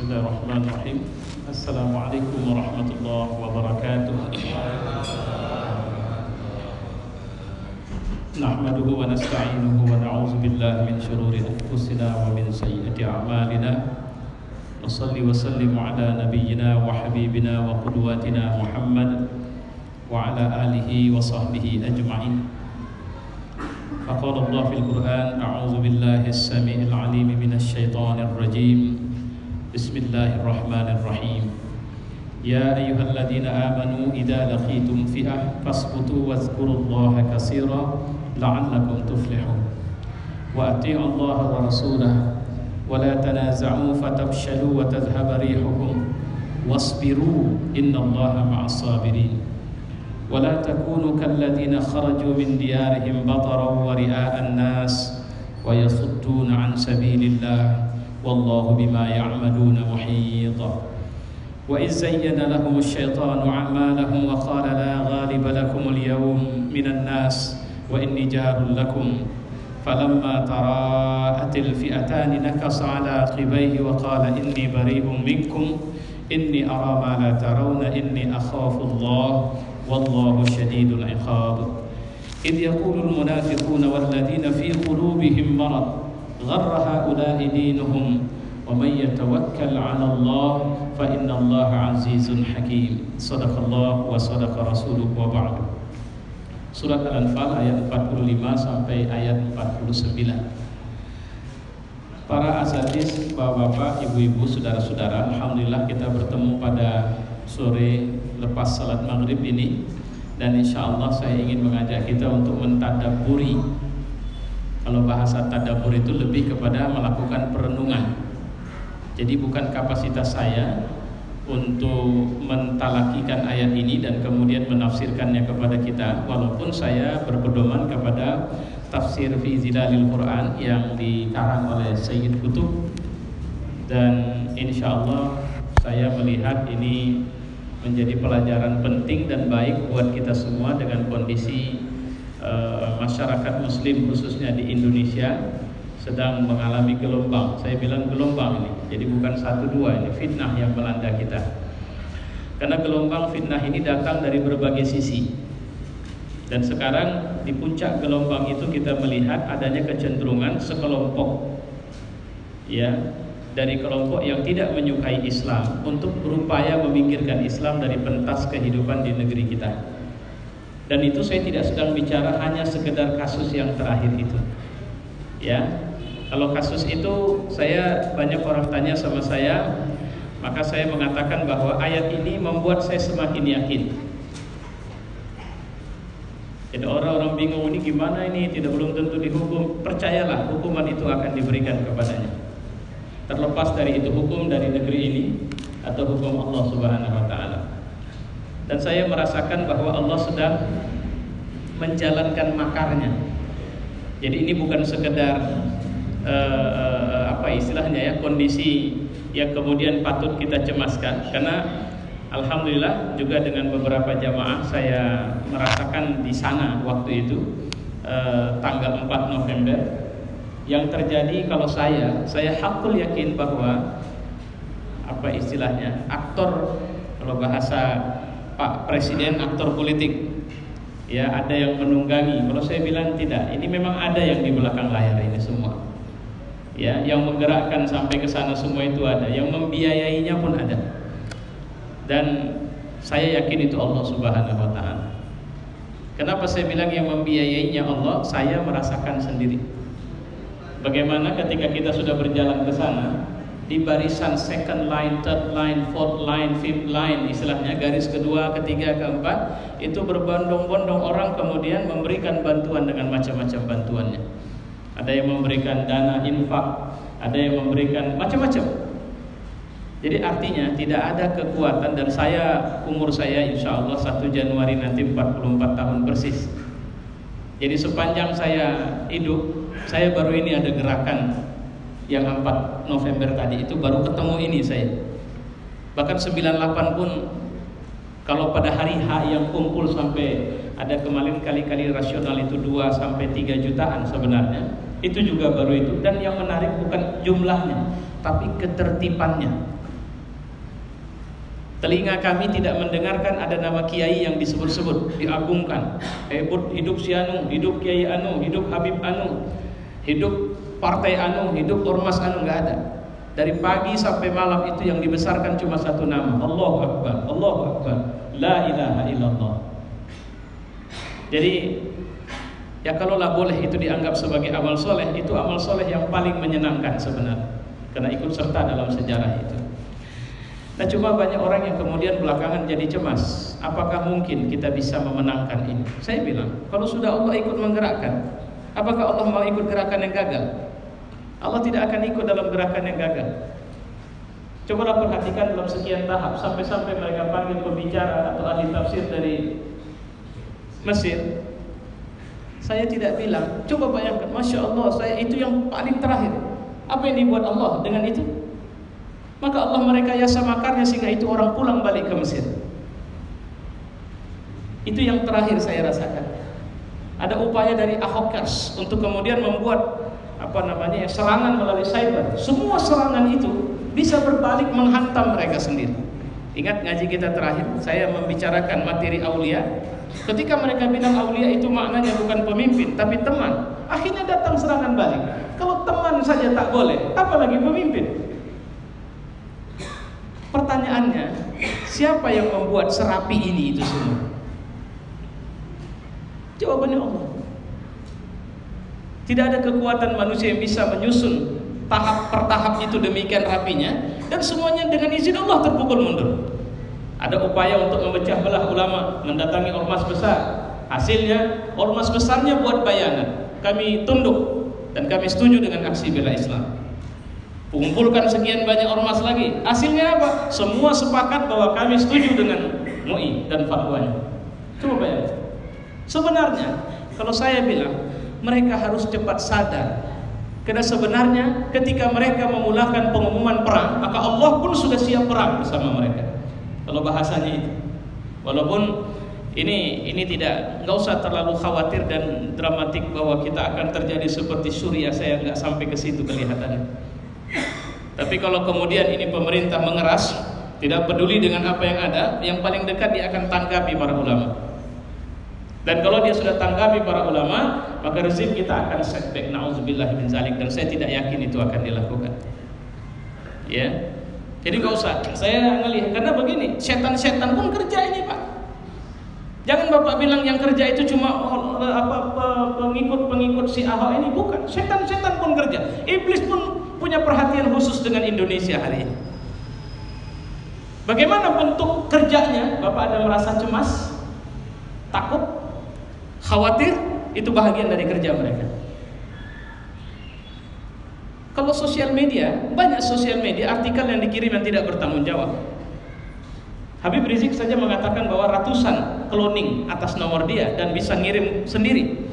Bismillahirrahmanirrahim. Assalamualaikum warahmatullahi wabarakatuh. Nahmaduhu wa nasta'inuhu wa na'udzu billahi min shururi anfusina wa min sayyiati a'malina. Wassalli wa sallim ala nabiyyina wa habibina wa qudwatina Muhammad wa ala alihi wa sahbihi ajma'in. Faqala Allah fil Qur'an, a'udzu billahi as-sami'il 'alim minasy syaithanir rajim. Bismillahirrahmanirrahim. Ya ayyuhalladzina amanu idza laqitum fi'ah fasbutu wadhkurullaha katsiran la'allakum tuflihun. Wa ati'u Allaha wa rasulahu wa la tanaza'u fatabshalu wa tadhhaba rihukum wasbiru innallaha ma'as sabirin. Wa la takunu kalladzina kharaju min diyarihim bataran wa ri'a'an nas wa yasudduna 'an sabilillah wallahu bima ya'maluna muhit. Wa iz zayyana lahum asy-syaitanu a'malahum wa qala la ghaliba lakum al-yawm minan nas wa inni jarul lakum falamma tara'atil fi'atani nakasa 'ala aqibaihi wa qala inni bari'un minkum inni ara ma la tarawna inni akhafu Allah wallahu syadidul 'iqab. Idh yaqulul munafiquna wal ladzina fi qulubihim marad gharra haula'i dinuhum wa man yatawakkal 'ala Allah fa innallaha 'azizun hakim. Shadaqallahu wa shadaqa rasuluhu wa ba'du. Surat Al-Anfal ayat 45 sampai ayat 49. Para asatidz, bapak-bapak, ibu-ibu, saudara-saudara, alhamdulillah kita bertemu pada sore lepas salat maghrib ini, dan insyaallah saya ingin mengajak kita untuk mentadabburi. Kalau bahasa tadabbur itu lebih kepada melakukan perenungan. Jadi bukan kapasitas saya untuk mentalakikan ayat ini dan kemudian menafsirkannya kepada kita, walaupun saya berpedoman kepada tafsir fi zilalil Quran yang dikarang oleh Sayyid Qutb, dan insyaallah saya melihat ini menjadi pelajaran penting dan baik buat kita semua dengan kondisi masyarakat muslim khususnya di Indonesia sedang mengalami gelombang. Saya bilang gelombang ini, jadi bukan satu dua, ini fitnah yang melanda kita. Karena gelombang fitnah ini datang dari berbagai sisi. Dan sekarang di puncak gelombang itu kita melihat adanya kecenderungan sekelompok, ya, dari kelompok yang tidak menyukai Islam untuk berupaya memikirkan Islam dari pentas kehidupan di negeri kita. Dan itu saya tidak sedang bicara hanya sekedar kasus yang terakhir itu, ya. Kalau kasus itu saya banyak orang tanya sama saya, maka saya mengatakan bahwa ayat ini membuat saya semakin yakin. Jadi orang-orang bingung, ini gimana ini, tidak belum tentu dihukum. Percayalah, hukuman itu akan diberikan kepadanya. Terlepas dari itu hukum dari negeri ini atau hukum Allah Subhanahu wa taala. Dan saya merasakan bahwa Allah sedang menjalankan makarnya. Jadi ini bukan sekedar apa istilahnya ya, kondisi yang kemudian patut kita cemaskan, karena alhamdulillah juga dengan beberapa jamaah saya merasakan di sana waktu itu tanggal 4 November yang terjadi. Kalau saya hakul yakin bahwa apa istilahnya, aktor, kalau bahasa Pak Presiden, aktor politik, ya, ada yang menunggangi. Kalau saya bilang tidak, ini memang ada yang di belakang layar ini semua, ya, yang menggerakkan sampai ke sana semua itu ada, yang membiayainya pun ada. Dan saya yakin itu Allah Subhanahu wa taala. Kenapa saya bilang yang membiayainya Allah? Saya merasakan sendiri bagaimana ketika kita sudah berjalan ke sana, di barisan second line, third line, fourth line, fifth line, istilahnya garis kedua, ketiga, keempat, itu berbondong-bondong orang kemudian memberikan bantuan dengan macam-macam bantuannya. Ada yang memberikan dana infak, ada yang memberikan macam-macam. Jadi artinya tidak ada kekuatan. Dan saya, umur saya insya Allah 1 Januari nanti 44 tahun persis. Jadi sepanjang saya hidup, saya baru ini ada gerakan yang 4 November tadi itu, baru ketemu ini saya. Bahkan 98 pun, kalau pada hari H yang kumpul sampai ada kemarin kali-kali rasional itu 2 sampai 3 jutaan sebenarnya, itu juga baru itu. Dan yang menarik bukan jumlahnya, tapi ketertibannya. Telinga kami tidak mendengarkan ada nama kiai yang disebut-sebut, diagungkan. Hidup si Anu, hidup Kiai Anu, hidup Habib Anu, hidup partai Anu, hidup ormas Anu, nggak ada. Dari pagi sampai malam itu yang dibesarkan cuma satu nama, Allahu Akbar, Allahu Akbar, La ilaha illallah. Jadi ya kalaulah boleh itu dianggap sebagai amal soleh, itu amal soleh yang paling menyenangkan sebenarnya, karena ikut serta dalam sejarah itu. Nah, cuma banyak orang yang kemudian belakangan jadi cemas, apakah mungkin kita bisa memenangkan ini? Saya bilang, kalau sudah Allah ikut menggerakkan, apakah Allah mau ikut gerakan yang gagal? Allah tidak akan ikut dalam gerakan yang gagal. Cobalah perhatikan dalam sekian tahap, sampai-sampai mereka panggil pembicara atau ahli tafsir dari Mesir. Saya tidak bilang, coba bayangkan, Masya Allah, saya itu yang paling terakhir. Apa yang dibuat Allah dengan itu? Maka Allah merekayasa makarnya sehingga itu orang pulang balik ke Mesir. Itu yang terakhir saya rasakan. Ada upaya dari Ahokers untuk kemudian membuat serangan melalui cyber. Semua serangan itu bisa berbalik menghantam mereka sendiri. Ingat ngaji kita terakhir, saya membicarakan materi aulia. Ketika mereka bilang aulia itu maknanya bukan pemimpin tapi teman, akhirnya datang serangan balik. Kalau teman saja tak boleh, apalagi pemimpin? Pertanyaannya, siapa yang membuat serapi ini itu semua? Jawabannya Allah. Tidak ada kekuatan manusia yang bisa menyusun tahap per tahap itu demikian rapinya, dan semuanya dengan izin Allah terpukul mundur. Ada upaya untuk memecah belah ulama, mendatangi ormas besar. Hasilnya ormas besarnya buat bayanan, kami tunduk dan kami setuju dengan aksi bela Islam. Kumpulkan sekian banyak ormas lagi. Hasilnya apa? Semua sepakat bahwa kami setuju dengan MUI dan fatwanya. Coba bayangkan. Sebenarnya kalau saya bilang mereka harus cepat sadar, karena sebenarnya ketika mereka memulakan pengumuman perang, maka Allah pun sudah siap perang bersama mereka. Kalau bahasanya itu, walaupun ini nggak usah terlalu khawatir dan dramatik bahwa kita akan terjadi seperti Suriah. Saya nggak sampai ke situ kelihatannya. Tapi kalau kemudian ini pemerintah mengeras, tidak peduli dengan apa yang ada, yang paling dekat dia akan tanggapi para ulama. Dan kalau dia sudah tanggapi para ulama, maka rezim kita akan setback, na'udzubillah min zalik, dan saya tidak yakin itu akan dilakukan. Ya, jadi nggak usah. Saya ngelihat karena begini, setan-setan pun kerja ini, Pak. Jangan Bapak bilang yang kerja itu cuma pengikut si Ahok ini, bukan. Setan-setan pun kerja. Iblis pun punya perhatian khusus dengan Indonesia hari ini. Bagaimana bentuk kerjanya? Bapak ada merasa cemas, takut, khawatir? Itu bahagian dari kerja mereka. Kalau sosial media, banyak sosial media artikel yang dikirim yang tidak bertanggung jawab. Habib Rizik saja mengatakan bahwa ratusan cloning atas nomor dia dan bisa ngirim sendiri.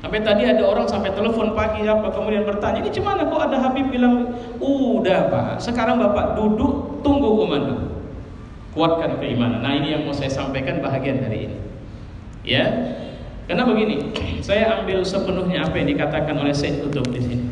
Sampai tadi ada orang sampai telepon pagi kemudian bertanya, ini gimana kok ada Habib bilang, udah Pak, sekarang Bapak duduk tunggu komando, kuatkan keimanan. Nah ini yang mau saya sampaikan bahagian dari ini. Ya, karena begini, saya ambil sepenuhnya apa yang dikatakan oleh Said Qutb di sini.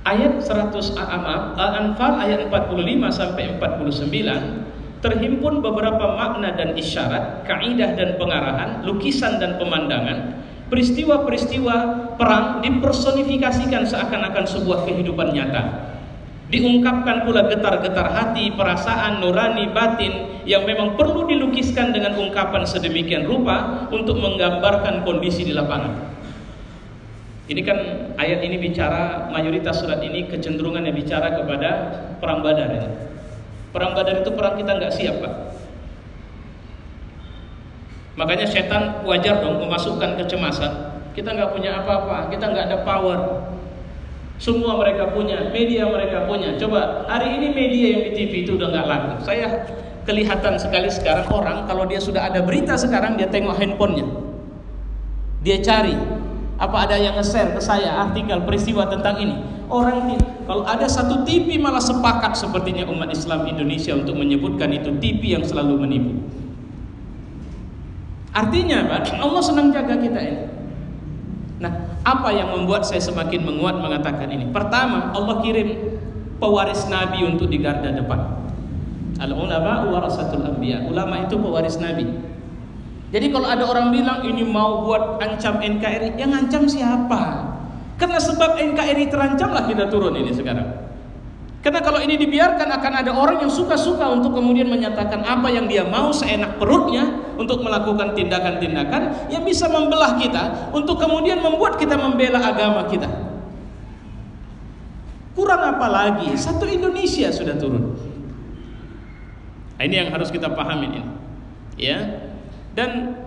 Ayat 100 Al-Anfal ayat 45 sampai 49 terhimpun beberapa makna dan isyarat, kaidah dan pengarahan, lukisan dan pemandangan, peristiwa-peristiwa perang dipersonifikasikan seakan-akan sebuah kehidupan nyata. Diungkapkan pula getar-getar hati, perasaan, nurani, batin yang memang perlu dilukiskan dengan ungkapan sedemikian rupa untuk menggambarkan kondisi di lapangan. Ini kan ayat ini bicara, mayoritas surat ini kecenderungannya bicara kepada perang Badar ya. Perang Badar itu perang kita nggak siap, Pak. Makanya setan wajar dong memasukkan kecemasan. Kita nggak punya apa-apa, kita nggak ada power. Semua mereka punya, media mereka punya. Coba hari ini media yang di TV itu udah nggak laku. Saya kelihatan sekali sekarang orang kalau dia sudah ada berita sekarang dia tengok handphonenya, dia cari apa ada yang nge-share ke saya artikel peristiwa tentang ini. Orang kalau ada satu TV malah sepakat sepertinya umat Islam Indonesia untuk menyebutkan itu TV yang selalu menipu. Artinya Pak, Allah senang jaga kita ini. Nah, apa yang membuat saya semakin menguat mengatakan ini? Pertama, Allah kirim pewaris Nabi untuk di garda depan. Al-ulama warasatul anbiya. Ulama itu pewaris Nabi. Jadi kalau ada orang bilang ini mau buat ancam NKRI, yang ngancam siapa? Karena sebab NKRI terancamlah kita turun ini sekarang. Karena kalau ini dibiarkan akan ada orang yang suka-suka untuk kemudian menyatakan apa yang dia mau seenak perutnya untuk melakukan tindakan-tindakan yang bisa membelah kita untuk kemudian membuat kita membela agama kita. Kurang apa lagi? Satu Indonesia sudah turun. Nah, ini yang harus kita pahami ini. Ya. Dan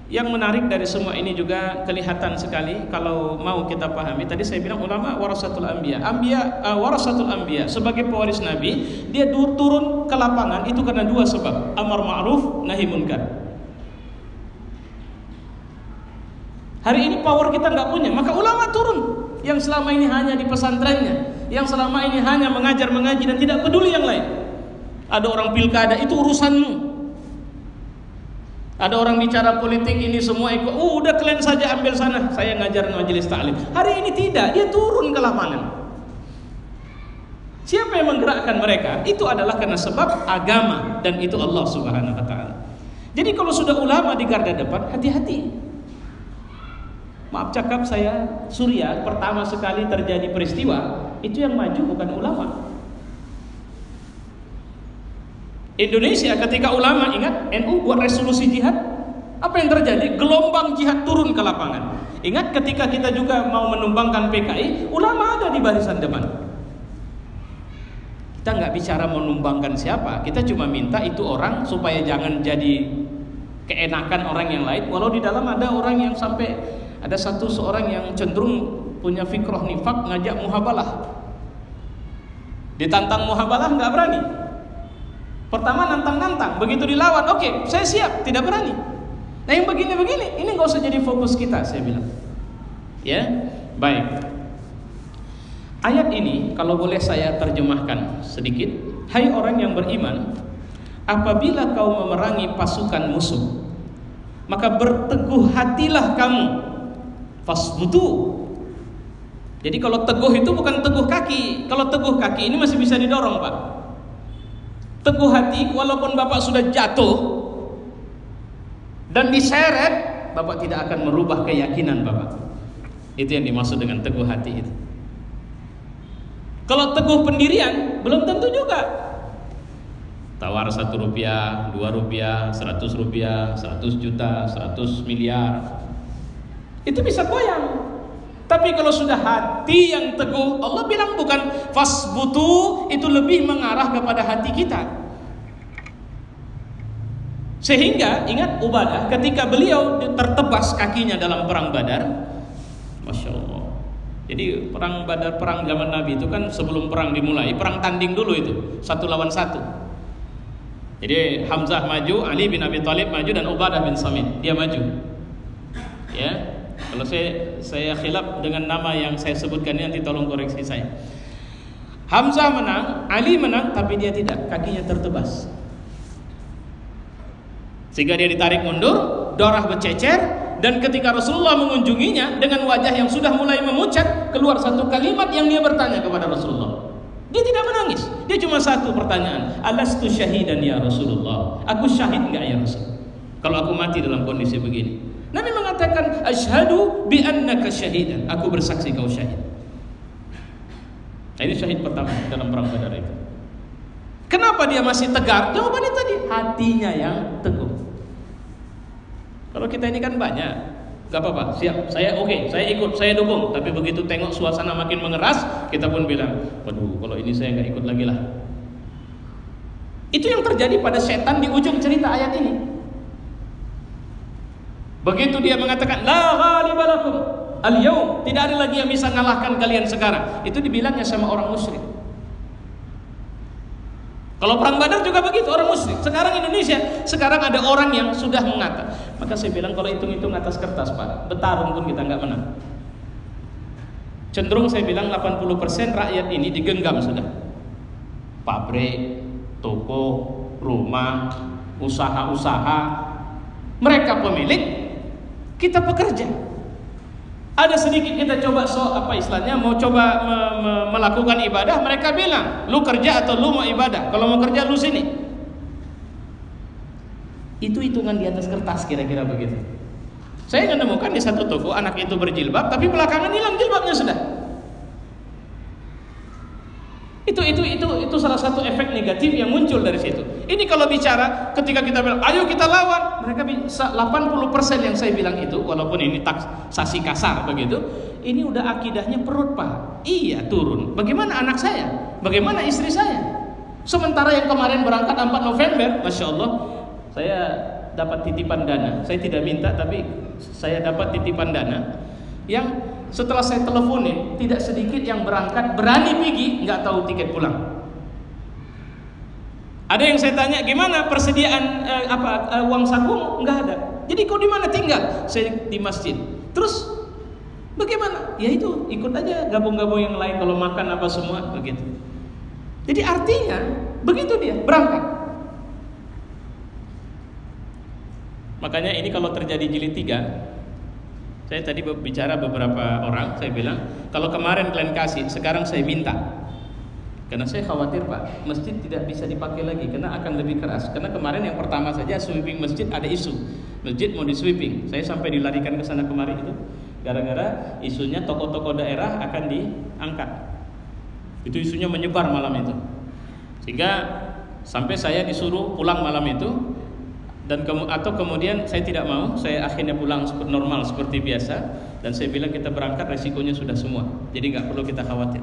yang menarik dari semua ini juga kelihatan sekali kalau mau kita pahami. Tadi saya bilang ulama warasatul anbiya. Warasatul anbiya sebagai pewaris Nabi, dia turun ke lapangan itu karena dua sebab. Amar ma'ruf, nahi munkar. Hari ini power kita nggak punya, maka ulama turun. Yang selama ini hanya di pesantrennya, yang selama ini hanya mengajar mengaji dan tidak peduli yang lain. Ada orang pilkada, itu urusanmu. Ada orang bicara politik, ini semua ikut. Udah kalian saja ambil sana, saya ngajar majelis taklim. Hari ini tidak, dia turun ke lapangan. Siapa yang menggerakkan mereka? Itu adalah karena sebab agama, dan itu Allah Subhanahu wa taala. Jadi kalau sudah ulama di garda depan, hati-hati. Maaf cakap saya, Suriah pertama sekali terjadi peristiwa, itu yang maju bukan ulama. Indonesia ketika ulama, ingat NU buat resolusi jihad, apa yang terjadi? Gelombang jihad turun ke lapangan. Ingat ketika kita juga mau menumbangkan PKI, ulama ada di barisan depan. Kita nggak bicara menumbangkan siapa, kita cuma minta itu orang supaya jangan jadi keenakan orang yang lain. Walau di dalam ada orang yang sampai ada seorang yang cenderung punya fikrah nifak, ngajak muhabalah. Ditantang muhabalah nggak berani. Pertama nantang-nantang, begitu dilawan, oke, saya siap, tidak berani. Nah yang begini-begini, ini nggak usah jadi fokus kita, saya bilang. Ya, baik. Ayat ini, kalau boleh saya terjemahkan sedikit. Hai orang yang beriman, apabila kau memerangi pasukan musuh, maka berteguh hatilah kamu. Fasbutu. Jadi kalau teguh itu bukan teguh kaki. Kalau teguh kaki ini masih bisa didorong, Pak. Teguh hati, walaupun Bapak sudah jatuh dan diseret, Bapak tidak akan merubah keyakinan Bapak. Itu yang dimaksud dengan teguh hati itu. Kalau teguh pendirian, belum tentu juga. Tawar 1 rupiah, 2 rupiah, 100 rupiah, 100 juta, 100 miliar, itu bisa goyang. Tapi kalau sudah hati yang teguh, Allah bilang bukan fasbutu, itu lebih mengarah kepada hati kita. Sehingga ingat Ubadah ketika beliau tertebas kakinya dalam perang Badar, Masya Allah. Jadi perang Badar, perang zaman Nabi itu kan sebelum perang dimulai, perang tanding dulu itu, 1 lawan 1. Jadi Hamzah maju, Ali bin Abi Thalib maju, dan Ubadah bin Samit dia maju. Ya. Kalau saya khilaf dengan nama yang saya sebutkan ini, nanti tolong koreksi saya. Hamzah menang, Ali menang, tapi dia tidak, kakinya tertebas. Sehingga dia ditarik mundur, darah bercecer, dan ketika Rasulullah mengunjunginya dengan wajah yang sudah mulai memucat, keluar satu kalimat yang dia bertanya kepada Rasulullah. Dia tidak menangis, dia cuma satu pertanyaan, alastu syahidan ya Rasulullah, aku syahid enggak ya Rasul kalau aku mati dalam kondisi begini? Nabi mengatakan asyhadu bi annaka syahidan, aku bersaksi kau syahid. Nah, ini syahid pertama dalam perang Badar itu. Kenapa dia masih tegar? Jawabannya tadi, hatinya yang teguh. Kalau kita ini kan banyak, gak apa-apa, siap, saya oke, saya ikut, saya dukung. Tapi begitu tengok suasana makin mengeras, kita pun bilang, waduh, kalau ini saya gak ikut lagi lah. Itu yang terjadi pada setan di ujung cerita ayat ini. Begitu dia mengatakan la ghaliba lakum al-yaum, tidak ada lagi yang bisa mengalahkan kalian sekarang. Itu dibilangnya sama orang musyrik. Kalau perang Badar juga begitu, orang musyrik. Sekarang Indonesia, sekarang ada orang yang sudah mengatakan. Maka saya bilang kalau hitung-hitung atas kertas, Pak, bertarung pun kita nggak menang. Cenderung saya bilang 80% rakyat ini digenggam sudah. Pabrik, toko, rumah, usaha-usaha, mereka pemilik, kita pekerja. Ada sedikit kita coba mau coba melakukan ibadah, mereka bilang, lu kerja atau lu mau ibadah? Kalau mau kerja lu sini. Itu hitungan di atas kertas kira-kira begitu. Saya menemukan di satu toko anak itu berjilbab, tapi belakangan hilang jilbabnya sudah. Itu salah satu efek negatif yang muncul dari situ. Ini kalau bicara ketika kita bilang ayo kita lawan, mereka bisa 80% yang saya bilang itu, walaupun ini taksasi kasar begitu, ini udah akidahnya perut Pak. Iya turun. Bagaimana anak saya? Bagaimana istri saya? Sementara yang kemarin berangkat 4 November, Masya Allah, saya dapat titipan dana. Saya tidak minta, tapi saya dapat titipan dana yang setelah saya teleponin, tidak sedikit yang berangkat berani pergi, nggak tahu tiket pulang. Ada yang saya tanya gimana persediaan uang saku, nggak ada. Jadi kau di mana tinggal? Saya di masjid. Terus bagaimana? Ya itu ikut aja gabung-gabung yang lain kalau makan apa semua begitu. Jadi artinya begitu dia berangkat. Makanya ini kalau terjadi jilid 3, saya tadi bicara beberapa orang, saya bilang kalau kemarin kalian kasih, sekarang saya minta. Karena saya khawatir Pak, masjid tidak bisa dipakai lagi karena akan lebih keras. Karena kemarin yang pertama saja sweeping masjid ada isu, masjid mau di sweeping. Saya sampai dilarikan ke sana kemarin itu gara-gara isunya toko-toko daerah akan diangkat. Itu isunya menyebar malam itu, sehingga sampai saya disuruh pulang malam itu. Dan kemudian saya tidak mau, saya akhirnya pulang normal seperti biasa. Dan saya bilang kita berangkat resikonya sudah semua, jadi nggak perlu kita khawatir.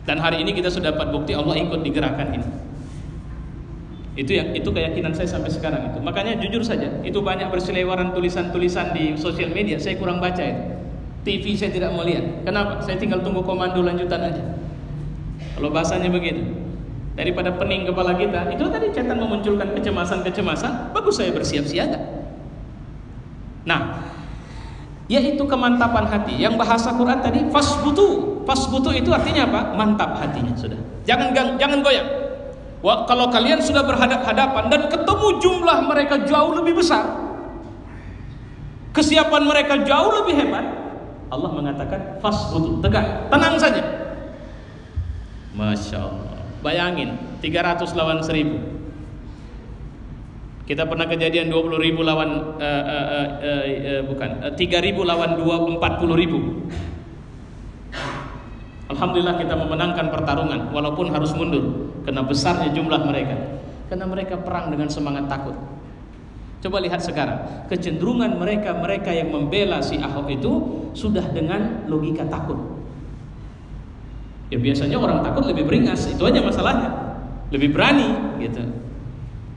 Dan hari ini kita sudah dapat bukti Allah ikut di gerakan ini. Itu keyakinan saya sampai sekarang itu. Makanya jujur saja, itu banyak berseliweran tulisan-tulisan di sosial media, saya kurang baca itu. TV saya tidak mau lihat. Kenapa? Saya tinggal tunggu komando lanjutan aja. Kalau bahasanya begitu. Daripada pening kepala kita, itu tadi setan memunculkan kecemasan-kecemasan, bagus saya bersiap siaga. Nah, yaitu kemantapan hati. Yang bahasa Quran tadi fasbutu. Fasbutu itu artinya apa? Mantap hatinya sudah. Jangan goyang. Wah, kalau kalian sudah berhadap-hadapan dan ketemu jumlah mereka jauh lebih besar, kesiapan mereka jauh lebih hebat, Allah mengatakan fasbutu, tegak, tenang saja. Masya Allah. Bayangin 300 lawan 1000. Kita pernah kejadian 20.000 lawan 3.000 lawan 40.000. Alhamdulillah kita memenangkan pertarungan walaupun harus mundur karena besarnya jumlah mereka. Karena mereka perang dengan semangat takut. Coba lihat sekarang, kecenderungan mereka yang membela si Ahok itu sudah dengan logika takut. Ya biasanya orang takut lebih beringas, itu aja masalahnya. Lebih berani gitu.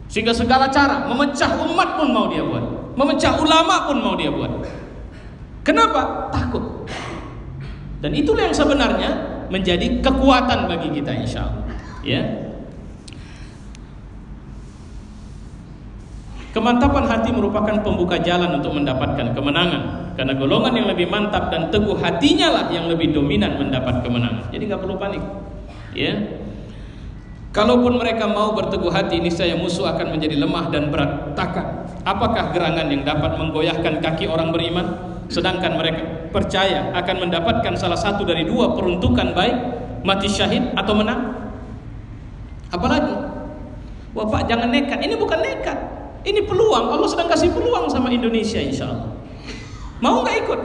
Sehingga segala cara memecah umat pun mau dia buat, memecah ulama pun mau dia buat. Kenapa? Takut. Dan itulah yang sebenarnya menjadi kekuatan bagi kita insyaallah. Ya. Kemantapan hati merupakan pembuka jalan untuk mendapatkan kemenangan. Karena golongan yang lebih mantap dan teguh hatinya lah yang lebih dominan mendapat kemenangan. Jadi nggak perlu panik. Ya. Kalaupun mereka mau berteguh hati, niscaya musuh akan menjadi lemah dan berantakan. Apakah gerangan yang dapat menggoyahkan kaki orang beriman? Sedangkan mereka percaya akan mendapatkan salah satu dari dua peruntukan baik, mati syahid atau menang. Apalagi? Wah Pak jangan nekat. Ini bukan nekat. Ini peluang. Allah sedang kasih peluang sama Indonesia insyaallah. Mau nggak ikut?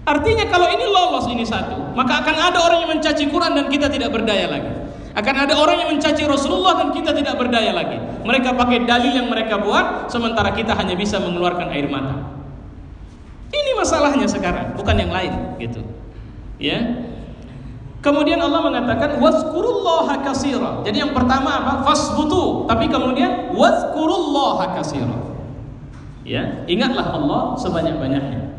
Artinya kalau ini lolos ini satu, maka akan ada orang yang mencaci Quran dan kita tidak berdaya lagi. Akan ada orang yang mencaci Rasulullah dan kita tidak berdaya lagi. Mereka pakai dalil yang mereka buat, sementara kita hanya bisa mengeluarkan air mata. Ini masalahnya sekarang, bukan yang lain, gitu. Ya. Kemudian Allah mengatakan wazkurullaha katsira. Jadi yang pertama apa? Fasbutu. Tapi kemudian wazkurullaha katsira. Ya, ingatlah Allah sebanyak-banyaknya.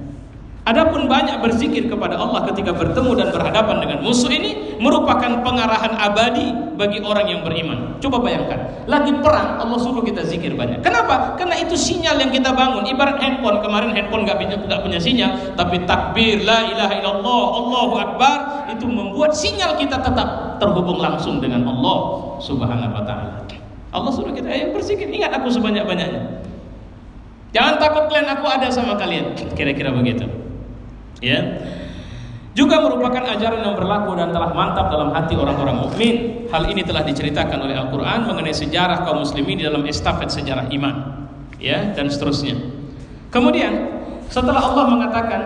Adapun banyak berzikir kepada Allah ketika bertemu dan berhadapan dengan musuh ini merupakan pengarahan abadi bagi orang yang beriman. Coba bayangkan, lagi perang Allah suruh kita zikir banyak. Kenapa? Karena itu sinyal yang kita bangun. Ibarat handphone, kemarin handphone nggak punya sinyal, tapi takbir la ilaha illallah Allahu akbar itu membuat sinyal kita tetap terhubung langsung dengan Allah Subhanahu wa taala. Allah suruh kita berzikir, ingat aku sebanyak-banyaknya. Jangan takut kalian, aku ada sama kalian. Kira-kira begitu. Ya. juga merupakan ajaran yang berlaku dan telah mantap dalam hati orang-orang mukmin. Hal ini telah diceritakan oleh Al-Quran mengenai sejarah kaum muslimin di dalam estafet sejarah iman, ya, dan seterusnya. Kemudian setelah Allah mengatakan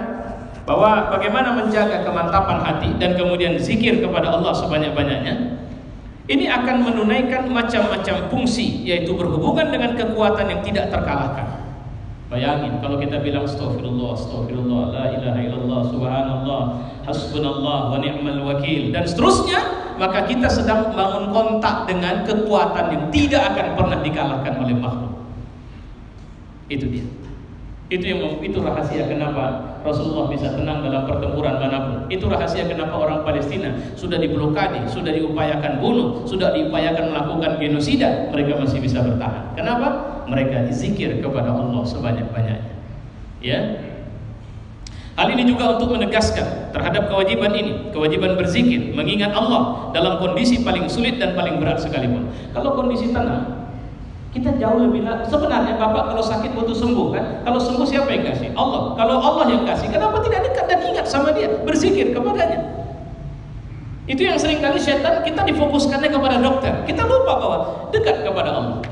bahwa bagaimana menjaga kemantapan hati dan kemudian zikir kepada Allah sebanyak-banyaknya, ini akan menunaikan macam-macam fungsi, yaitu berhubungan dengan kekuatan yang tidak terkalahkan. Bayangin kalau kita bilang astagfirullah, astagfirullah, la ilaha illallah, subhanallah, hasbunallah wa ni'mal wakil, dan seterusnya, maka kita sedang membangun kontak dengan kekuatan yang tidak akan pernah dikalahkan oleh makhluk. Itu dia. Itu rahasia kenapa Rasulullah bisa tenang dalam pertempuran manapun. Itu rahasia kenapa orang Palestina sudah diblokade, sudah diupayakan bunuh, sudah diupayakan melakukan genosida, mereka masih bisa bertahan. Kenapa? Mereka zikir kepada Allah sebanyak-banyaknya. Ya. Hal ini juga untuk menegaskan terhadap kewajiban ini, kewajiban berzikir, mengingat Allah dalam kondisi paling sulit dan paling berat sekalipun. Kalau kondisi tenang, kita jauh lebih sebenarnya Bapak kalau sakit butuh sembuh kan? Kalau sembuh siapa yang kasih? Allah. Kalau Allah yang kasih, kenapa tidak dekat dan ingat sama Dia, berzikir kepadanya? Itu yang seringkali setan kita difokuskannya kepada dokter. Kita lupa bahwa dekat kepada Allah.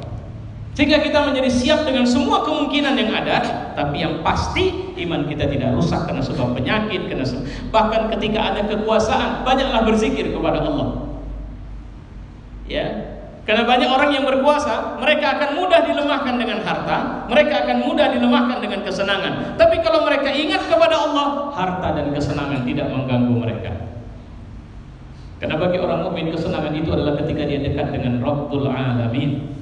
Sehingga kita menjadi siap dengan semua kemungkinan yang ada, tapi yang pasti iman kita tidak rusak karena sebab penyakit, bahkan ketika ada kekuasaan, banyaklah berzikir kepada Allah. Ya. Karena banyak orang yang berkuasa, mereka akan mudah dilemahkan dengan harta, mereka akan mudah dilemahkan dengan kesenangan. Tapi kalau mereka ingat kepada Allah, harta dan kesenangan tidak mengganggu mereka. Karena bagi orang mukmin kesenangan itu adalah ketika dia dekat dengan Rabbul Alamin.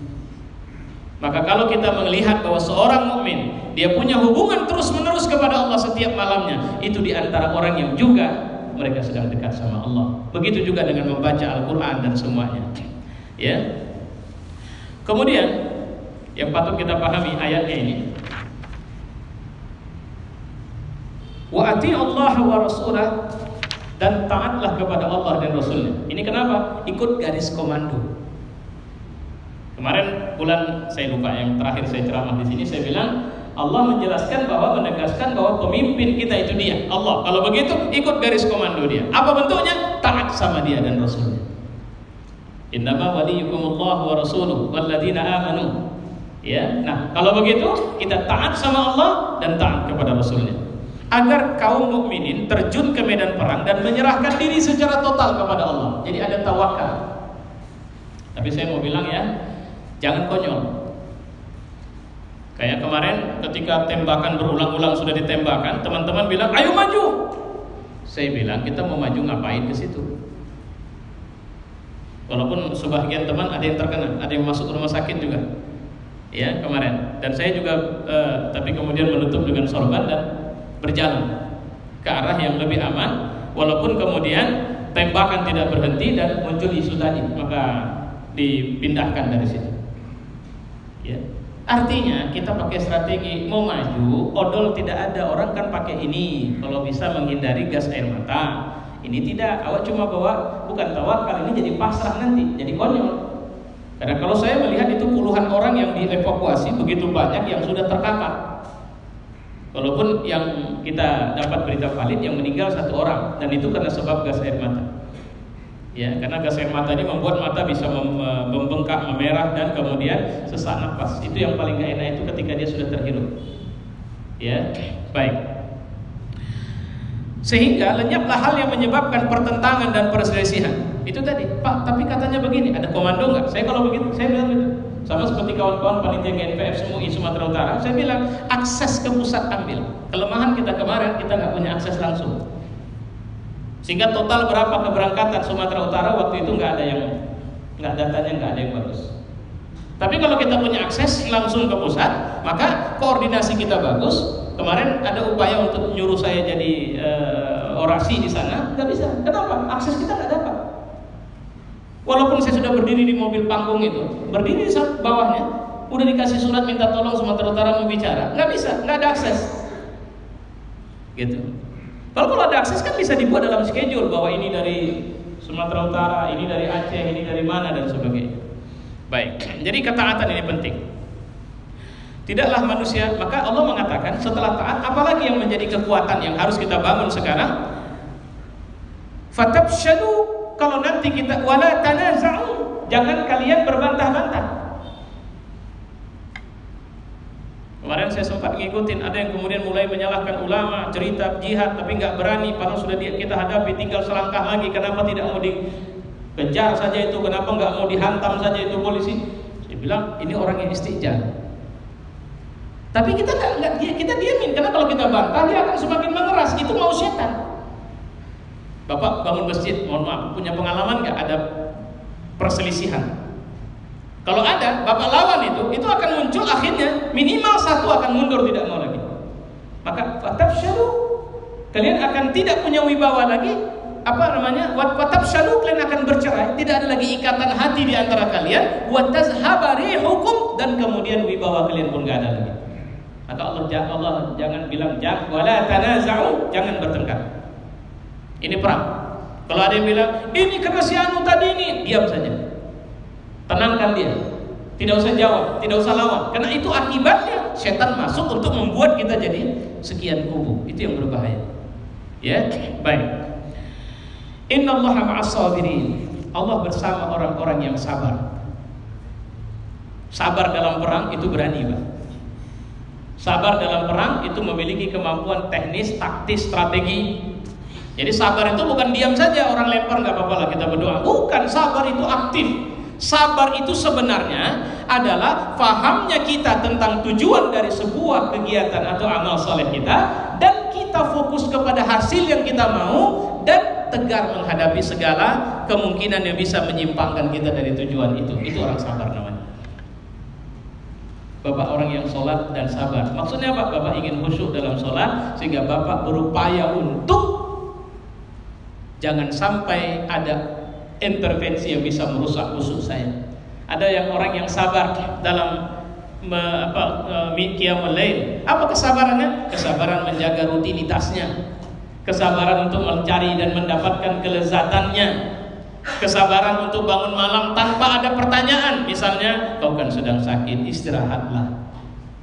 Maka kalau kita melihat bahwa seorang mukmin dia punya hubungan terus-menerus kepada Allah setiap malamnya, itu di antara orang yang juga mereka sedang dekat sama Allah. Begitu juga dengan membaca Al-Quran dan semuanya. Ya. Kemudian yang patut kita pahami ayatnya ini, wa ati'ullaha wa rasulah, dan taatlah kepada Allah dan Rasulnya. Ini kenapa? Ikut garis komando. Kemarin bulan saya lupa yang terakhir saya ceramah di sini, saya bilang Allah menjelaskan bahwa menegaskan bahwa pemimpin kita itu Dia, Allah. Kalau begitu ikut garis komando Dia. Apa bentuknya? Taat sama Dia dan Rasulnya. Innama waliyukumullah wa rasuluh walladzina amanu. Ya, nah kalau begitu kita taat sama Allah dan taat kepada Rasulnya. Agar kaum mukminin terjun ke medan perang dan menyerahkan diri secara total kepada Allah. Jadi ada tawakal. Tapi saya mau bilang ya, jangan konyol. Kayak kemarin ketika tembakan berulang-ulang sudah ditembakkan, teman-teman bilang, "Ayo maju." Saya bilang, kita mau maju ngapain ke situ? Walaupun sebagian teman ada yang terkena, ada yang masuk rumah sakit juga. Ya, kemarin. Dan saya juga tapi kemudian menutup dengan sorban dan berjalan ke arah yang lebih aman, walaupun kemudian tembakan tidak berhenti dan muncul isu tadi, maka dipindahkan dari situ. Ya. Artinya kita pakai strategi mau maju, odol tidak ada, orang kan pakai ini kalau bisa menghindari gas air mata. Ini tidak, awak cuma bawa bukan tawakal, ini jadi pasrah nanti, jadi konyol. Karena kalau saya melihat itu puluhan orang yang dievakuasi, begitu banyak yang sudah terkapar. Walaupun yang kita dapat berita valid yang meninggal 1 orang, dan itu karena sebab gas air mata. Ya, karena gas air mata ini membuat mata bisa membengkak, memerah, dan kemudian sesak nafas. Itu yang paling gak enak itu ketika dia sudah terhirup. Ya, baik. Sehingga lenyaplah hal yang menyebabkan pertentangan dan perselisihan. Itu tadi, Pak, tapi katanya begini, ada komando nggak? Saya kalau begitu, saya bilang gitu. Sama seperti kawan-kawan panitia GNPF MUI Sumatera Utara, saya bilang akses ke pusat ambil. Kelemahan kita kemarin, kita nggak punya akses langsung. Sehingga total berapa keberangkatan Sumatera Utara waktu itu nggak ada yang, datanya nggak ada yang bagus. Tapi kalau kita punya akses langsung ke pusat, maka koordinasi kita bagus. Kemarin ada upaya untuk nyuruh saya jadi orasi di sana, nggak bisa. Kenapa? Akses kita nggak dapat. Walaupun saya sudah berdiri di mobil panggung itu, berdiri di bawahnya, udah dikasih surat minta tolong Sumatera Utara mau bicara, nggak bisa, nggak ada akses. Gitu. Kalau ada akses kan bisa dibuat dalam schedule bahwa ini dari Sumatera Utara, ini dari Aceh, ini dari mana dan sebagainya. Baik. Jadi ketaatan ini penting. Tidaklah manusia, maka Allah mengatakan setelah taat, apalagi yang menjadi kekuatan yang harus kita bangun sekarang? Fatabshalu, kalau nanti kita wala tanaza'u, jangan kalian berbantah-bantah. Kemarin saya sempat ngikutin, ada yang kemudian mulai menyalahkan ulama, cerita jihad tapi nggak berani, padahal sudah kita hadapi, tinggal selangkah lagi. Kenapa tidak mau dikejar saja itu? Kenapa nggak mau dihantam saja itu polisi? Saya bilang ini orang yang istijah. Tapi kita kita diamin, karena kalau kita bantah dia akan semakin mengeras. Itu mau setan. Bapak bangun masjid, mohon maaf, punya pengalaman nggak ada perselisihan? Kalau ada, bapak lawan itu akan muncul akhirnya minimal satu akan mundur, tidak mau lagi. Maka fatabshalu, kalian akan tidak punya wibawa lagi. Watabshalu, kalian akan bercerai, tidak ada lagi ikatan hati di antara kalian. Watazhaba rihukum, dan kemudian wibawa kalian pun nggak ada lagi. Maka Allah jangan bilang wala tanaza'u, jangan bertengkar. Ini perang. Kalau ada yang bilang ini karena si anu tadi ini, diam saja. Tenangkan dia, tidak usah jawab, tidak usah lawan, karena itu akibatnya setan masuk untuk membuat kita jadi sekian kubu. Itu yang berbahaya. Ya, baik. Innallaha ma'as sabirin. Allah bersama orang-orang yang sabar. Sabar dalam perang itu berani, Pak. Sabar dalam perang itu memiliki kemampuan teknis, taktis, strategi. Jadi sabar itu bukan diam saja, orang lempar nggak apa-apa lah kita berdoa. Bukan, sabar itu aktif. Sabar itu sebenarnya adalah fahamnya kita tentang tujuan dari sebuah kegiatan atau amal soleh kita, dan kita fokus kepada hasil yang kita mau, dan tegar menghadapi segala kemungkinan yang bisa menyimpangkan kita dari tujuan itu. Itu orang sabar namanya. Bapak orang yang sholat dan sabar. Maksudnya apa? Bapak ingin khusyuk dalam sholat, sehingga Bapak berupaya untuk jangan sampai ada intervensi yang bisa merusak khusyuk saya. Ada yang orang yang sabar dalam qiyamul lail. Apa kesabarannya? Kesabaran menjaga rutinitasnya, kesabaran untuk mencari dan mendapatkan kelezatannya, kesabaran untuk bangun malam tanpa ada pertanyaan. Misalnya, kau kan sedang sakit, istirahatlah.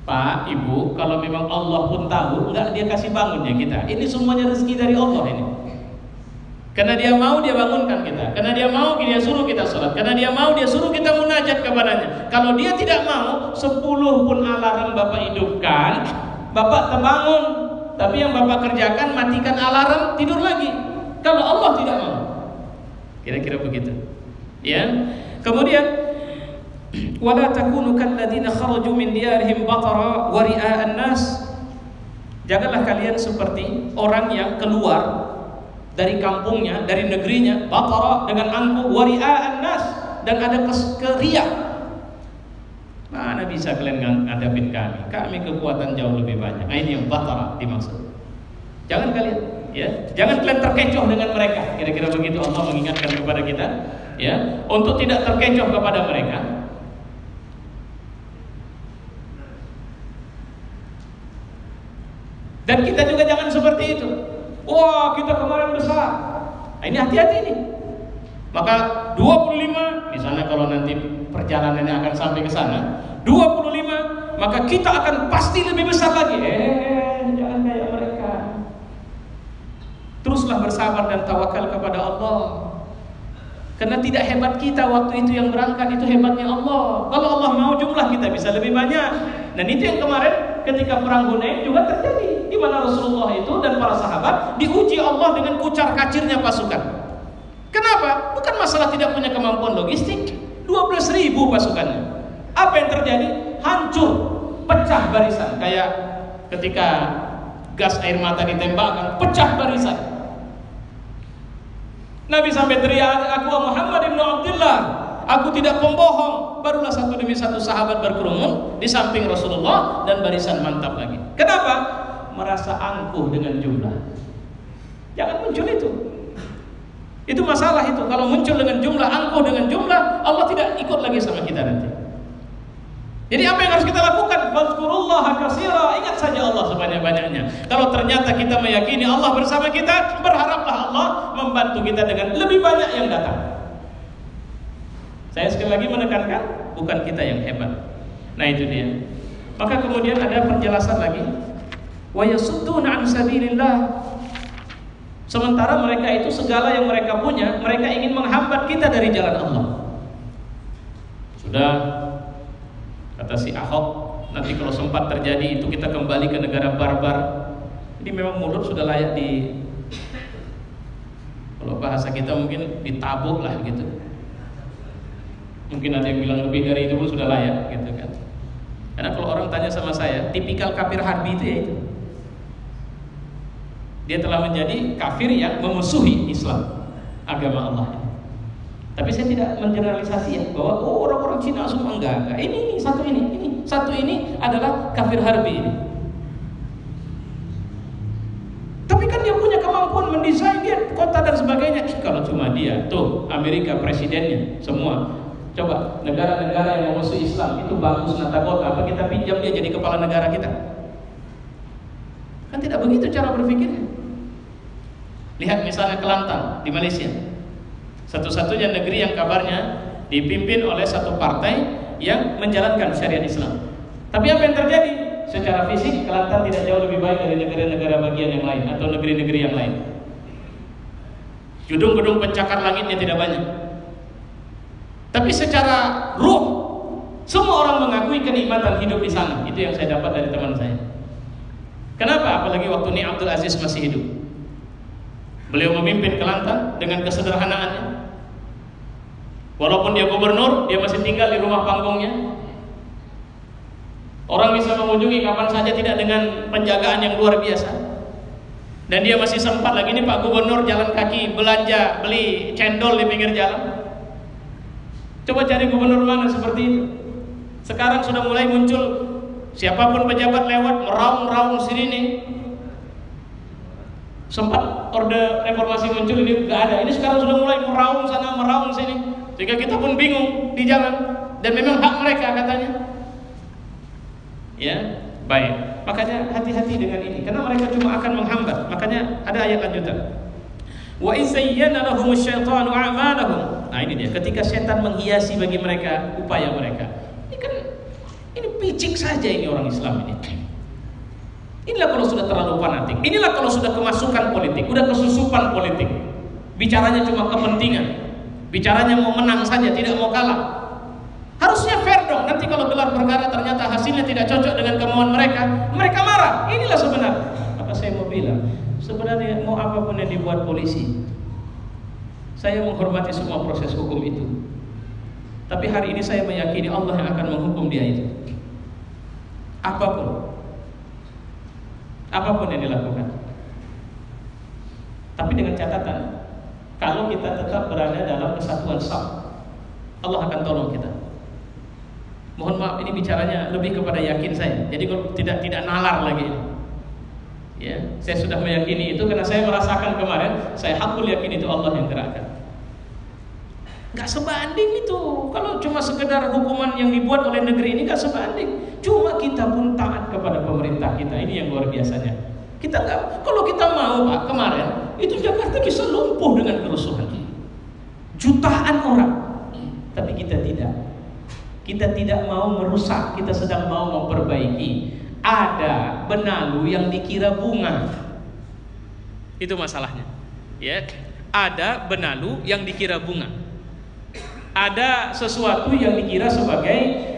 Pak, Ibu, kalau memang Allah pun tahu, enggak dia kasih bangun ya kita. Ini semuanya rezeki dari Allah ini. Karena dia mau, dia bangunkan kita. Karena dia mau, dia suruh kita sholat. Karena dia mau, dia suruh kita munajat kepadanya. Kalau dia tidak mau, 10 pun alarm Bapak hidupkan, Bapak terbangun, tapi yang Bapak kerjakan matikan alarm, tidur lagi. Kalau Allah tidak mau, kira-kira begitu. Ya. Kemudian, wala takunu kalladzina kharaju min diyarihim batara wa ria'an nas. Janganlah kalian seperti orang yang keluar dari kampungnya, dari negerinya, batara dengan angkuh, wari'a'an nas, dan ada keriak. Mana bisa kalian ngadapin kami? Kami kekuatan jauh lebih banyak. Nah, ini yang batara dimaksud. Jangan kalian, ya, jangan kalian terkecoh dengan mereka. Kira-kira begitu Allah mengingatkan kepada kita, ya, untuk tidak terkecoh kepada mereka. Dan kita juga jangan seperti itu. Wah, kita kemarin besar. Nah, ini hati-hati nih. Maka 25, misalnya kalau nanti perjalanannya akan sampai ke sana, 25, maka kita akan pasti lebih besar lagi. Jangan kayak mereka. Teruslah bersabar dan tawakal kepada Allah. Karena tidak hebat kita waktu itu yang berangkat, itu hebatnya Allah. Kalau Allah mau, jumlah kita bisa lebih banyak. Dan itu yang kemarin ketika perang Hunain juga terjadi, di mana Rasulullah itu dan para sahabat diuji Allah dengan kucar-kacirnya pasukan. Kenapa? Bukan masalah tidak punya kemampuan logistik. 12.000 pasukannya. Apa yang terjadi? Hancur, pecah barisan. Kayak ketika gas air mata ditembakkan, pecah barisan. Nabi sampai teriak, "Aku Muhammad ibn Abdullah, aku tidak pembohong." Barulah satu demi satu sahabat berkerumun di samping Rasulullah dan barisan mantap lagi. Kenapa? Merasa angkuh dengan jumlah. Jangan muncul itu. Itu masalah itu. Kalau muncul dengan jumlah, angkuh dengan jumlah, Allah tidak ikut lagi sama kita nanti. Jadi apa yang harus kita lakukan? Fazkurullaha katsira, ingat saja Allah sebanyak-banyaknya. Kalau ternyata kita meyakini Allah bersama kita, berharaplah Allah membantu kita dengan lebih banyak yang datang. Saya sekali lagi menekankan, bukan kita yang hebat. Nah, itu dia. Maka kemudian ada penjelasan lagi. Wa yasudduna an sabilillah. Sementara mereka itu segala yang mereka punya, mereka ingin menghambat kita dari jalan Allah. Sudah, kata si Ahok, nanti kalau sempat terjadi itu kita kembali ke negara barbar. Ini memang mulut sudah layak kalau bahasa kita mungkin ditabuk lah gitu. Mungkin ada yang bilang lebih dari itu pun sudah layak gitu kan. Karena kalau orang tanya sama saya, tipikal kafir harbi itu ya itu. Dia telah menjadi kafir yang memusuhi Islam, agama Allah. Tapi saya tidak mengeneralisasi ya bahwa orang-orang Cina semua enggak. Ini satu ini adalah kafir harbi ini. Tapi kan dia punya kemampuan mendesain dia kota dan sebagainya. Kalau cuma dia, tuh Amerika presidennya semua. Coba negara-negara yang memusuhi Islam itu bagus nata kota, apa kita pinjam dia jadi kepala negara kita? Kan tidak begitu cara berpikirnya. Lihat misalnya Kelantan di Malaysia, satu-satunya negeri yang kabarnya dipimpin oleh satu partai yang menjalankan syariat Islam. Tapi apa yang terjadi? Secara fisik Kelantan tidak jauh lebih baik dari negara-negara bagian yang lain atau negeri-negeri yang lain. Gedung-gedung pencakar langitnya tidak banyak. Tapi secara ruh semua orang mengakui kenikmatan hidup di sana. Itu yang saya dapat dari teman saya. Kenapa? Apalagi waktu Ni Abdul Aziz masih hidup. Beliau memimpin Kelantan dengan kesederhanaannya. Walaupun dia gubernur, dia masih tinggal di rumah panggungnya. Orang bisa mengunjungi kapan saja tidak dengan penjagaan yang luar biasa. Dan dia masih sempat lagi nih Pak Gubernur jalan kaki belanja, beli cendol di pinggir jalan. Coba cari gubernur mana seperti itu. Sekarang sudah mulai muncul siapapun pejabat lewat meraung-raung sini nih. Sempat orde reformasi muncul ini nggak ada. Ini sekarang sudah mulai meraung sana meraung sini. Sehingga kita pun bingung di jalan. Dan memang hak mereka katanya. Ya, baik. Makanya hati-hati dengan ini. Karena mereka cuma akan menghambat. Makanya ada ayat lanjutan. Wa izayyana lahumus syaitanu a'malahum. Nah ini dia. Ketika setan menghiasi bagi mereka upaya mereka. Ini picik saja ini orang Islam ini. Inilah kalau sudah terlalu fanatik. Inilah kalau sudah kemasukan politik, udah kesusupan politik. Bicaranya cuma kepentingan. Bicaranya mau menang saja, tidak mau kalah. Harusnya fair dong. Nanti kalau gelar perkara ternyata hasilnya tidak cocok dengan kemauan mereka, mereka marah. Inilah sebenarnya. Maka saya mau bilang, sebenarnya mau apapun yang dibuat polisi, saya menghormati semua proses hukum itu. Tapi hari ini saya meyakini Allah yang akan menghukum dia itu. Apapun yang dilakukan. Tapi dengan catatan, kalau kita tetap berada dalam kesatuan saf, Allah akan tolong kita. Mohon maaf ini bicaranya lebih kepada yakin saya. Jadi kalau tidak nalar lagi. Ya, saya sudah meyakini itu karena saya merasakan kemarin, saya hakul yakin itu Allah yang gerakkan. Gak sebanding itu. Kalau cuma sekedar hukuman yang dibuat oleh negeri ini gak sebanding. Cuma kita pun taat kepada pemerintah kita. Ini yang luar biasanya. Kita nggak, kalau kita mau Pak, kemarin itu Jakarta bisa lumpuh dengan kerusuhan. Jutaan orang. Tapi kita tidak. Kita tidak mau merusak, kita sedang mau memperbaiki. Ada benalu yang dikira bunga. Itu masalahnya. Ya, ada benalu yang dikira bunga. Ada sesuatu yang dikira sebagai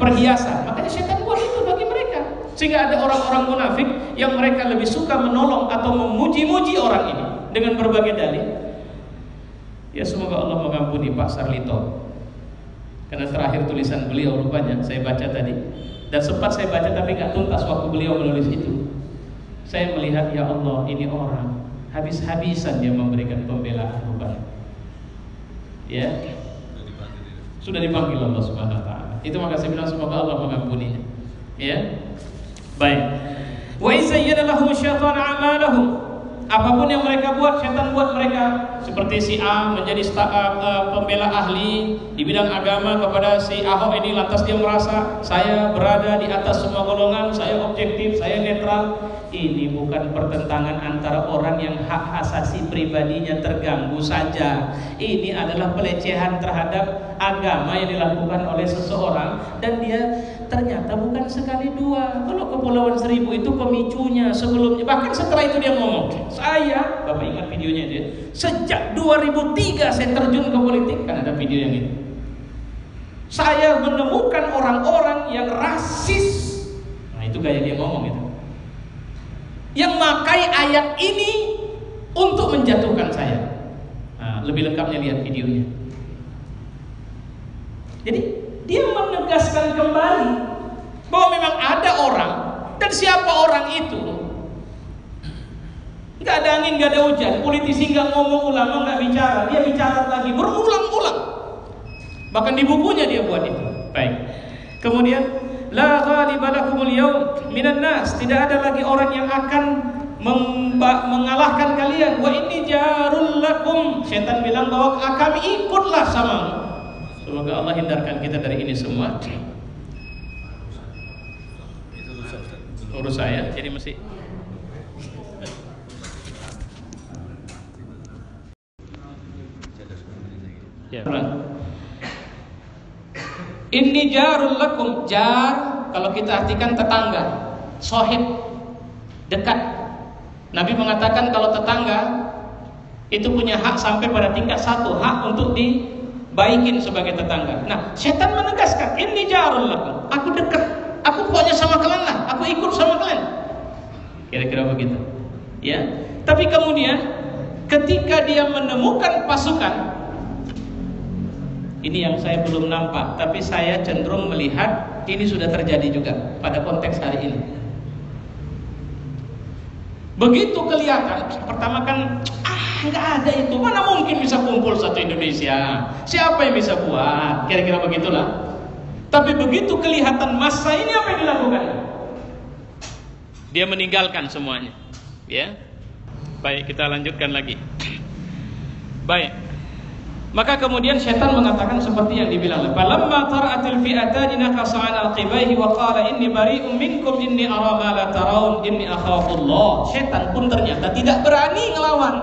perhiasan. Makanya setan buat itu bagi mereka. Sehingga ada orang-orang munafik yang mereka lebih suka menolong atau memuji-muji orang ini dengan berbagai dalih. Ya semoga Allah mengampuni Pak Sarlito. Karena terakhir tulisan beliau rupanya saya baca tadi. Dan sempat saya baca tapi nggak tuntas waktu beliau menulis itu. Saya melihat ya Allah ini orang habis-habisan dia memberikan pembelaan rupanya. Ya, sudah dipanggil Allah Subhanahu Wa Taala. Itu maka saya bilang semoga Allah mengampuninya. Ya, baik. Wa izayyana lahum syaitanu a'malahum. Apapun yang mereka buat, setan buat mereka. Seperti si A menjadi pembela ahli di bidang agama kepada si Ahok ini, lantas dia merasa saya berada di atas semua golongan, saya objektif, saya netral. Ini bukan pertentangan antara orang yang hak asasi pribadinya terganggu saja. Ini adalah pelecehan terhadap agama yang dilakukan oleh seseorang dan dia ternyata bukan sekali dua. Kalau Kepulauan Seribu itu pemicunya sebelumnya, bahkan setelah itu dia ngomong, Saya, Bapak ingat videonya dia, sejak 2003 saya terjun ke politik, kan ada video yang itu. Saya menemukan orang-orang yang rasis. Nah itu gaya dia ngomong itu, yang makai ayat ini untuk menjatuhkan saya. Nah, lebih lengkapnya lihat videonya. Jadi dia menegaskan kembali bahwa memang ada orang, dan siapa orang itu? Nggak ada angin, nggak ada hujan. Politisi nggak ngomong, ulama nggak bicara, dia bicara lagi berulang-ulang. Bahkan di bukunya dia buat itu. Baik. Kemudian, la ghaliba lakumul yawm minan nas. Tidak ada lagi orang yang akan mengalahkan kalian. Wa inni jarul lakum. Setan bilang bahwa kami ikutlah sama. Semoga Allah hindarkan kita dari ini semua. Urus saya, jadi mesti. Ya. Inni jarul lakum. Jar kalau kita artikan tetangga, sohib, dekat. Nabi mengatakan kalau tetangga itu punya hak sampai pada tingkat 1, hak untuk dibaikin sebagai tetangga. Nah, setan menegaskan, inni jarul lakum. Aku dekat, aku pokoknya sama kalian lah, aku ikut sama kalian. Kira-kira begitu. Ya. Tapi kemudian ketika dia menemukan pasukan, ini yang saya belum nampak, tapi saya cenderung melihat ini sudah terjadi juga pada konteks hari ini. Begitu kelihatan, pertama kan nggak ada itu, mana mungkin bisa kumpul satu Indonesia, siapa yang bisa buat, kira-kira begitulah. Tapi begitu kelihatan massa ini, apa yang dilakukan? Dia meninggalkan semuanya. Ya, baik, kita lanjutkan lagi. Baik. Maka kemudian syaitan mengatakan seperti yang dibilang, falamma tara'atil fi'atani nakasa 'ala al-qibaihi wa qala inni bari'um minkum inni ara ma la tarawun inni akhafullah. Syaitan pun ternyata tidak berani ngelawan.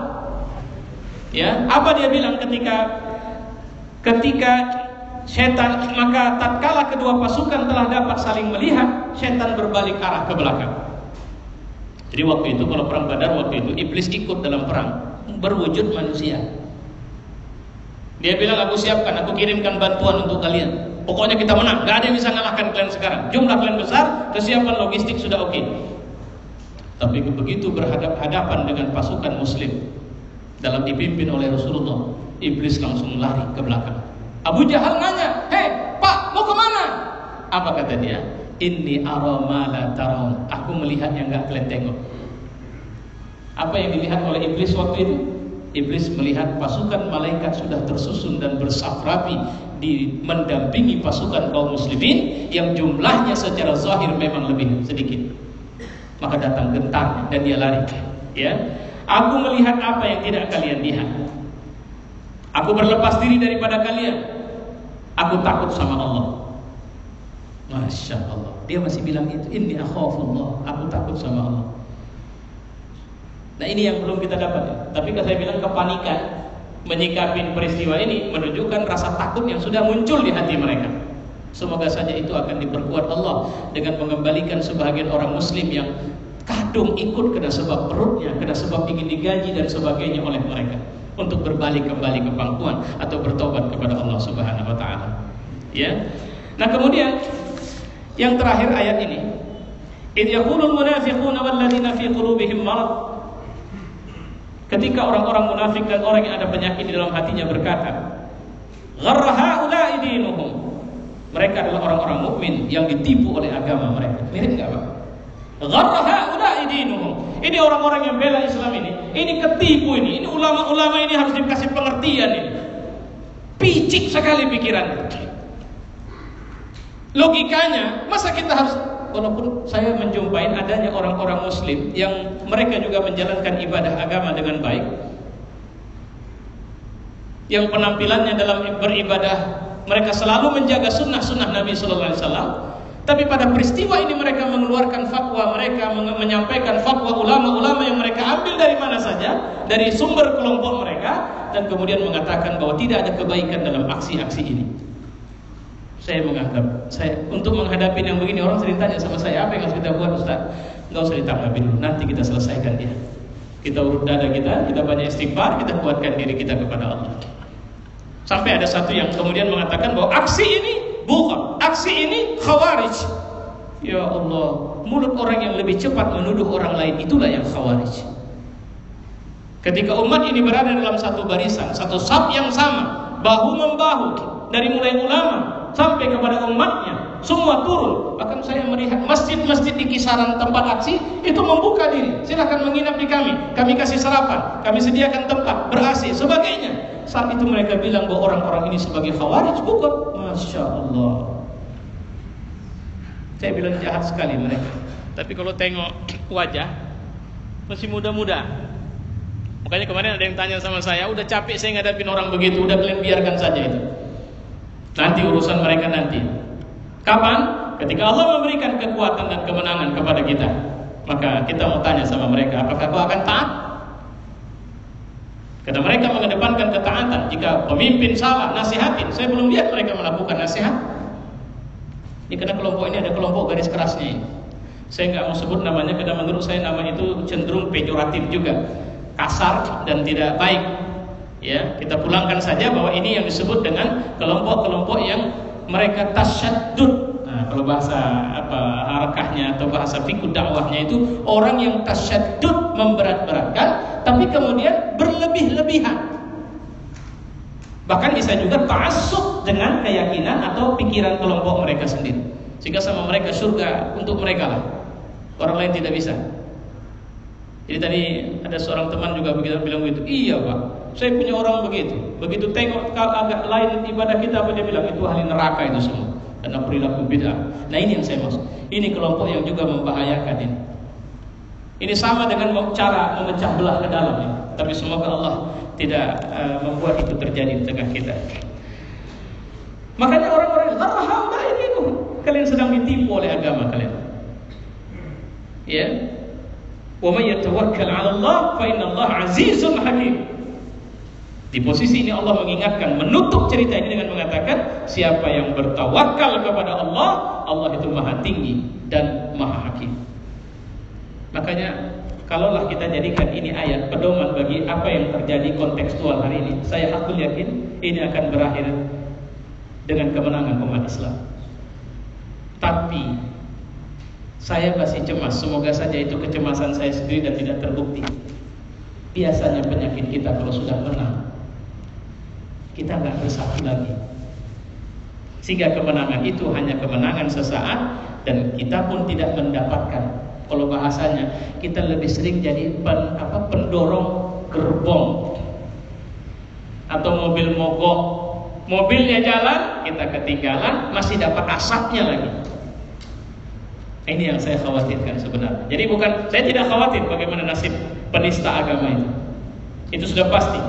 Ya, apa dia bilang ketika syaitan, maka tatkala kedua pasukan telah dapat saling melihat, syaitan berbalik arah ke belakang. Jadi waktu itu kalau perang Badar, waktu itu iblis ikut dalam perang berwujud manusia. Dia bilang, aku siapkan, aku kirimkan bantuan untuk kalian. Pokoknya kita menang, gak ada yang bisa ngalahkan kalian sekarang. Jumlah kalian besar, kesiapan logistik sudah oke. Tapi begitu berhadapan dengan pasukan muslim dalam dipimpin oleh Rasulullah, iblis langsung lari ke belakang. Abu Jahal nanya, hei Pak, mau kemana? Apa kata dia? Inni ara ma la tarawun. Aku melihat yang gak kalian tengok. Apa yang dilihat oleh iblis waktu itu? Iblis melihat pasukan malaikat sudah tersusun dan bersaf rapi mendampingi pasukan kaum muslimin yang jumlahnya secara zahir memang lebih sedikit. Maka datang gentar dan dia lari. Ya, aku melihat apa yang tidak kalian lihat. Aku berlepas diri daripada kalian. Aku takut sama Allah. Masya Allah. Dia masih bilang itu, inni akhafullah. Aku takut sama Allah. Nah ini yang belum kita dapat ya. Tapi kalau saya bilang kepanikan menyikapi peristiwa ini menunjukkan rasa takut yang sudah muncul di hati mereka. Semoga saja itu akan diperkuat Allah dengan mengembalikan sebagian orang muslim yang kadung ikut kena sebab perutnya, kena sebab ingin digaji dan sebagainya oleh mereka, untuk berbalik kembali ke pangkuan atau bertobat kepada Allah Subhanahu wa taala. Ya. Nah, kemudian yang terakhir ayat ini, idh yaqulul munafiquna walladzina fi qulubihim marad. Ketika orang-orang munafik dan orang yang ada penyakit di dalam hatinya berkata, gharra haula'i dinuhum. Mereka adalah orang-orang mukmin yang ditipu oleh agama mereka. Mirip enggak, Pak? Gharra haula'i dinuhum. Ini orang-orang yang bela Islam ini ketipu ini. Ini ulama-ulama ini harus dikasih pengertian ini. Picik sekali pikiran. Logikanya, masa kita harus, walaupun saya menjumpai adanya orang-orang muslim yang mereka juga menjalankan ibadah agama dengan baik, yang penampilannya dalam beribadah mereka selalu menjaga sunnah-sunnah Nabi Sallallahu Alaihi Wasallam, tapi pada peristiwa ini mereka mengeluarkan fatwa, mereka menyampaikan fatwa ulama-ulama yang mereka ambil dari mana saja, dari sumber kelompok mereka, dan kemudian mengatakan bahwa tidak ada kebaikan dalam aksi-aksi ini. Saya menganggap, untuk menghadapi yang begini, orang sering tanya sama saya, apa yang harus kita buat Ustaz? Enggak usah ditanggapi dulu, nanti kita selesaikan dia. Kita urut dada kita banyak istighfar, kita kuatkan diri kita kepada Allah. Sampai ada satu yang kemudian mengatakan bahwa aksi ini bukan, aksi ini khawarij. Ya Allah, mulut orang yang lebih cepat menuduh orang lain itulah yang khawarij. Ketika umat ini berada dalam satu barisan, satu saf yang sama, bahu membahu, dari mulai ulama sampai kepada umatnya, semua turun. Bahkan saya melihat masjid-masjid di kisaran tempat aksi itu membuka diri, silakan menginap di kami kasih sarapan, kami sediakan tempat ber-AC, sebagainya. Saat itu mereka bilang bahwa orang-orang ini sebagai khawarij, bukan. Masya Allah. Saya bilang jahat sekali mereka. Tapi kalau tengok wajah masih muda-muda. Makanya kemarin ada yang tanya sama saya, udah capek saya ngadapin orang begitu, udah kalian biarkan saja itu. Nanti urusan mereka nanti. Kapan? Ketika Allah memberikan kekuatan dan kemenangan kepada kita, maka kita mau tanya sama mereka, apakah kau akan taat? Kata mereka mengedepankan ketaatan. Jika pemimpin salah, nasihatin. Saya belum lihat mereka melakukan nasihat. Ini karena kelompok ini ada kelompok garis kerasnya ini. Saya nggak mau sebut namanya karena menurut saya nama itu cenderung pejoratif juga, kasar dan tidak baik. Ya, kita pulangkan saja bahwa ini yang disebut dengan kelompok-kelompok yang mereka tasyaddud. Nah, kalau bahasa harakahnya atau bahasa fikih dakwahnya itu orang yang tasyaddud, memberat-beratkan, tapi kemudian berlebih-lebihan. Bahkan bisa juga ta'assub dengan keyakinan atau pikiran kelompok mereka sendiri, sehingga sama mereka surga untuk mereka lah, orang lain tidak bisa. Jadi tadi ada seorang teman juga begitu bilang begitu. Iya Pak, saya punya orang begitu. Begitu tengok agak lain ibadah kita, apa dia bilang? Itu ahli neraka itu semua, karena perilaku bid'ah. Nah ini yang saya maksud. Ini kelompok yang juga membahayakan ini. Ini sama dengan cara memecah belah ke dalam ini. Tapi semoga Allah tidak membuat itu terjadi di tengah kita. Makanya orang-orang ini itu kalian sedang ditipu oleh agama kalian. Ya. Wa may yatawakkal 'ala Allah fa innallaha 'azizun hakim. Di posisi ini Allah mengingatkan, menutup cerita ini dengan mengatakan, siapa yang bertawakal kepada Allah, Allah itu maha tinggi dan maha hakim. Makanya kalaulah kita jadikan ini ayat pedoman bagi apa yang terjadi kontekstual hari ini, saya hakul yakin ini akan berakhir dengan kemenangan umat Islam. Tapi saya masih cemas, semoga saja itu kecemasan saya sendiri dan tidak terbukti. Biasanya penyakit kita kalau sudah menang, kita nggak bersatu lagi, sehingga kemenangan itu hanya kemenangan sesaat dan kita pun tidak mendapatkan. Kalau bahasanya kita lebih sering jadi pendorong gerbong atau mobil mogok. Mobilnya jalan, kita ketinggalan, masih dapat asapnya lagi. Ini yang saya khawatirkan sebenarnya. Jadi saya tidak khawatir bagaimana nasib penista agama itu. Itu sudah pasti.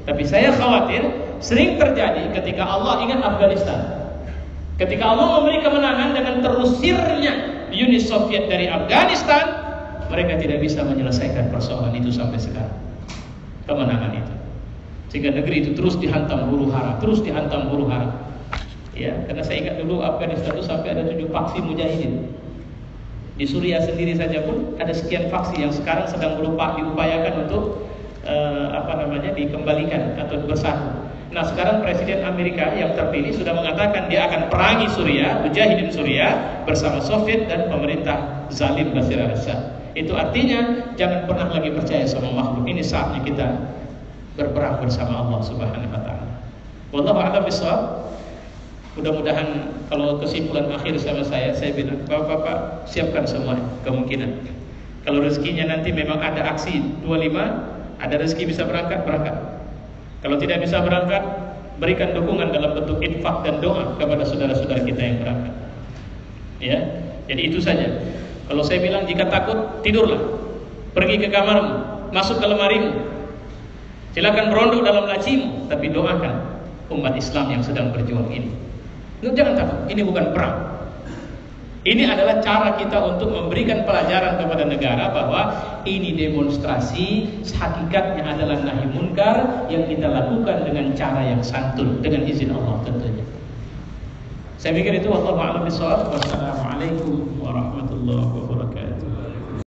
Tapi saya khawatir sering terjadi ketika Allah ingat Afghanistan. Ketika Allah memberi kemenangan dengan terusirnya Uni Soviet dari Afghanistan, mereka tidak bisa menyelesaikan persoalan itu sampai sekarang. Kemenangan itu, sehingga negeri itu terus dihantam huru hara, Ya, karena saya ingat dulu Afghanistan itu sampai ada 7 faksi mujahidin. Di Suriah sendiri saja pun ada sekian faksi yang sekarang sedang diupayakan untuk dikembalikan atau bersatu. Nah sekarang Presiden Amerika yang terpilih sudah mengatakan dia akan perangi Suriah, mujahidin Suriah bersama Soviet dan pemerintah zalim Bashar al-Assad. Itu artinya jangan pernah lagi percaya sama makhluk. Ini saatnya kita berperang bersama Allah Subhanahu wa taala. Wallahu a'lam bishawab. Mudah-mudahan kalau kesimpulan akhir sama saya bilang, Bapak-bapak siapkan semua kemungkinan. Kalau rezekinya nanti memang ada aksi 25, ada rezeki bisa berangkat. Kalau tidak bisa berangkat, berikan dukungan dalam bentuk infak dan doa kepada saudara-saudara kita yang berangkat. Ya, jadi itu saja. Kalau saya bilang jika takut, tidurlah, pergi ke kamarmu, masuk ke lemarimu, silakan berondok dalam lacimu, tapi doakan umat Islam yang sedang berjuang ini. Jangan takut, ini bukan perang. Ini adalah cara kita untuk memberikan pelajaran kepada negara bahwa ini demonstrasi, hakikatnya adalah nahi munkar yang kita lakukan dengan cara yang santun, dengan izin Allah tentunya. Saya pikir itu wallahu a'lam bishawab. Wassalamualaikum warahmatullahi wabarakatuh.